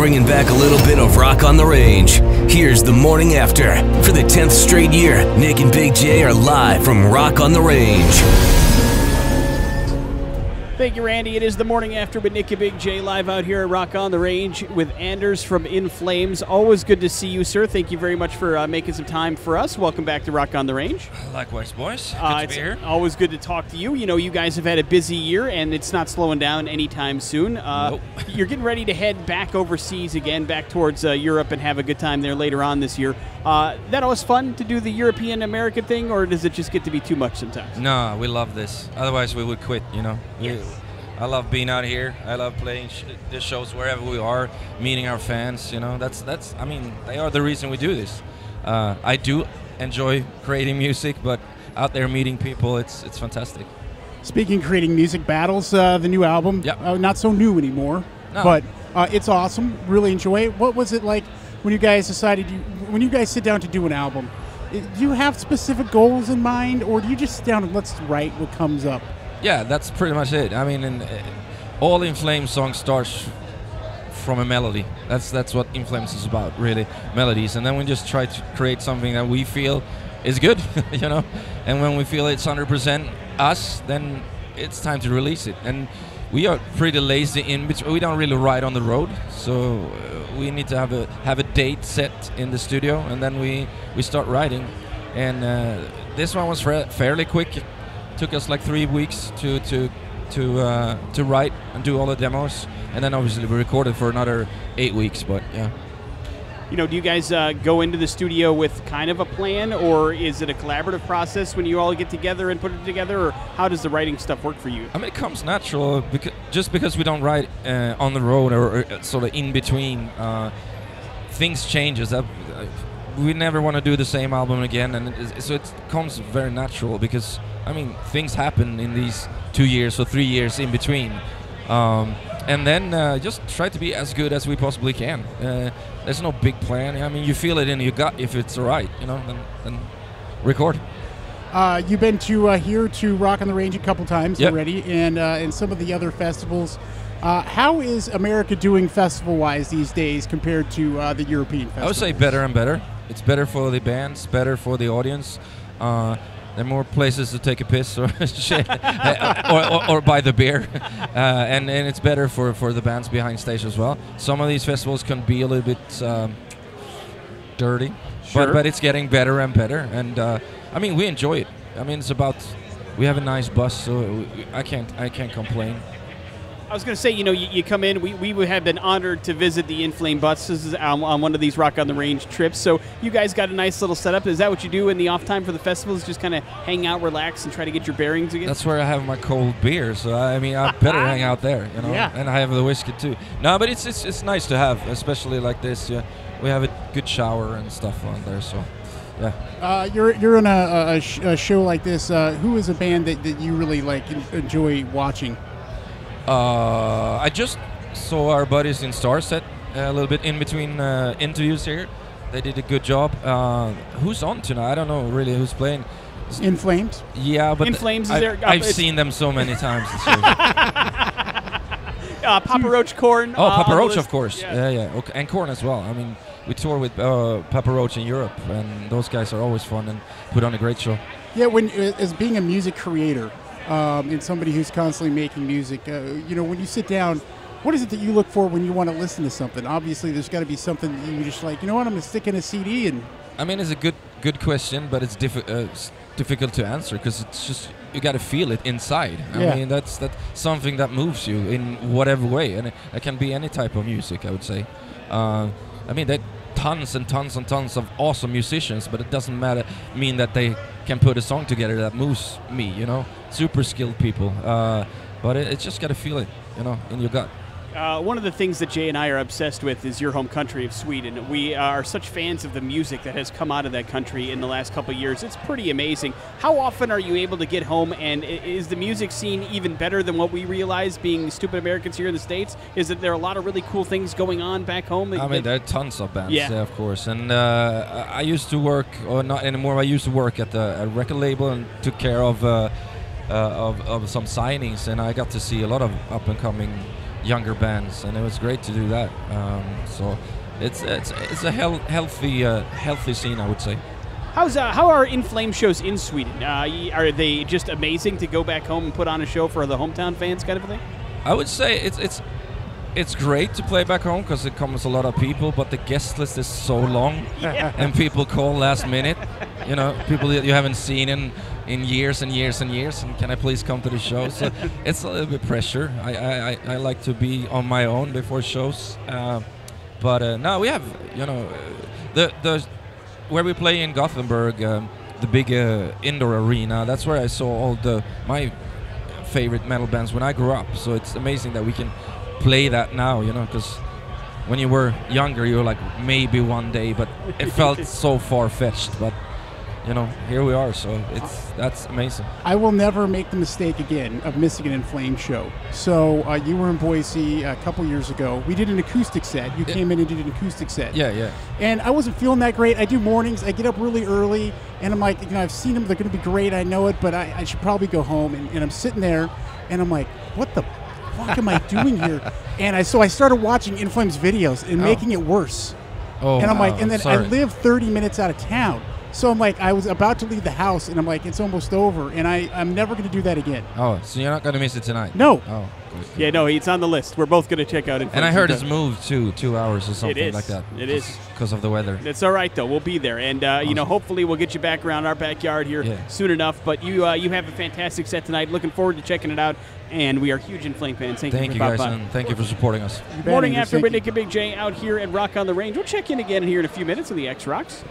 bringing back a little bit of rock on the range. Here's the morning after. For the 10th straight year, Nick and Big J are live from Rock on the Range. Thank you, Randy. It is the morning after with Nick and Big J live out here at Rock on the Range with Anders from In Flames. Always good to see you, sir. Thank you very much for making some time for us. Welcome back to Rock on the Range. Likewise, boys. Good to be here. Always good to talk to you. You know, you guys have had a busy year, and it's not slowing down anytime soon. Nope. You're getting ready to head back overseas again, back towards Europe, and have a good time there later on this year. That always fun to do the European-American thing, or does it just get to be too much sometimes? No, we love this. Otherwise, we would quit, you know. Yes. I love being out here. I love playing the shows wherever we are, meeting our fans. You know, that's. I mean, they are the reason we do this. I do enjoy creating music, but out there meeting people, it's fantastic. Speaking of creating music, Battles, the new album, not so new anymore, but it's awesome. Really enjoy it. What was it like when you guys decided? When you guys sit down to do an album, do you have specific goals in mind, or do you just sit down and let's write what comes up? Yeah, that's pretty much it. I mean, all In Flames songs starts from a melody. That's what In Flames is about, really, melodies. And then we just try to create something that we feel is good, you know. And when we feel it's 100% us, then it's time to release it. And we are pretty lazy in between. We don't really write on the road, so we need to have a date set in the studio, and then we start writing. And this one was fairly quick. Took us like 3 weeks to write and do all the demos, and then obviously we recorded for another 8 weeks. But yeah, you know, do you guys go into the studio with kind of a plan, or is it a collaborative process when you all get together and put it together, or how does the writing stuff work for you? I mean, it comes natural because we don't write on the road or sort of in between. Things changes. We never want to do the same album again, and so it comes very natural because, I mean, things happen in these 2 years or 3 years in between, and then just try to be as good as we possibly can. There's no big plan. I mean, you feel it in your gut if it's right, you know, then record. You've been here to Rock on the Range a couple times already, and some of the other festivals. How is America doing festival-wise these days compared to the European festivals? I would say better and better. It's better for the bands, better for the audience. There are more places to take a piss or or buy the beer, and it's better for the bands behind stage as well. Some of these festivals can be a little bit dirty, but it's getting better and better. And I mean, we enjoy it. I mean, it's about we have a nice bus, so I can't complain. I was going to say, you know, you come in, we would have been honored to visit the In Flame buses on one of these Rock on the Range trips. So you guys got a nice little setup. Is that what you do in the off time for the festivals? Just kind of hang out, relax, and try to get your bearings again? That's where I have my cold beer. So, I mean, I better hang out there, you know. Yeah. And I have the whiskey, too. No, but it's nice to have, especially like this. Yeah, we have a good shower and stuff on there, so... Yeah. You're in a show like this. Who is a band that you really like enjoy watching? I just saw our buddies in Starset a little bit in between interviews here. They did a good job. Who's on tonight? I don't know really who's playing. In Flames? Yeah, but In Flames is there? I've seen them so many times this year. Papa Roach, Korn. Oh, Papa Roach, of course. Yeah. Yeah. Okay. And Korn as well. I mean, we tour with Papa Roach in Europe, and those guys are always fun and put on a great show. Yeah, as being a music creator, and somebody who's constantly making music, you know, when you sit down, what is it that you look for when you want to listen to something? Obviously, there's got to be something that you just like, you know what, I'm going to stick in a CD and... I mean, it's a good question, but it's difficult to answer because it's just, you got to feel it inside. I mean, that's something that moves you in whatever way, and it can be any type of music, I would say. I mean, there are tons and tons and tons of awesome musicians, but it doesn't mean that they can put a song together that moves me, you know. Super skilled people, but it's just got to feel it, you know, in your gut. One of the things that Jay and I are obsessed with is your home country of Sweden. We are such fans of the music that has come out of that country in the last couple of years. It's pretty amazing. How often are you able to get home, and is the music scene even better than what we realize being stupid Americans here in the States? Is that there are a lot of really cool things going on back home? I mean, there are tons of bands, yeah, of course. And I used to work, or not anymore, I used to work at a record label and took care of some signings, and I got to see a lot of up-and-coming younger bands, and it was great to do that. So it's a healthy scene, I would say. How are In Flames shows in Sweden? Are they just amazing to go back home and put on a show for the hometown fans, kind of a thing? I would say it's great to play back home because it comes a lot of people, but the guest list is so long, and people call last minute. You know, people that you haven't seen in years and years and years, and can I please come to the show? So it's a little bit pressure. I like to be on my own before shows, but now we have, you know, the where we play in Gothenburg, the big indoor arena. That's where I saw all my favorite metal bands when I grew up. So it's amazing that we can play that now, you know, because when you were younger, you were like, maybe one day, but it felt so far-fetched. But you know, here we are, so that's amazing. I will never make the mistake again of missing an In Flames show. So you were in Boise a couple years ago. We did an acoustic set. You came in and did an acoustic set. Yeah. And I wasn't feeling that great. I do mornings. I get up really early, and I'm like, you know, I've seen them. They're going to be great. I know it, but I should probably go home. And I'm sitting there, and I'm like, what the fuck am I doing here? And I started watching In Flames videos and making it worse. And I'm like, and then I live 30 minutes out of town. So I'm like, I was about to leave the house, and I'm like, it's almost over, and I'm never going to do that again. Oh, so you're not going to miss it tonight? No. Oh, good. Yeah, no, it's on the list. We're both going to check out it. And I heard it's moved to 2 hours or something like that. It is. Because of the weather. That's all right, though. We'll be there. And, you know, hopefully we'll get you back around our backyard here soon enough. But you have a fantastic set tonight. Looking forward to checking it out. And we are huge In Flame fans. Thank you guys, and thank you for supporting us. Morning After with Nick and Big J out here at Rock on the Range. We'll check in again here in a few minutes on the X Rocks.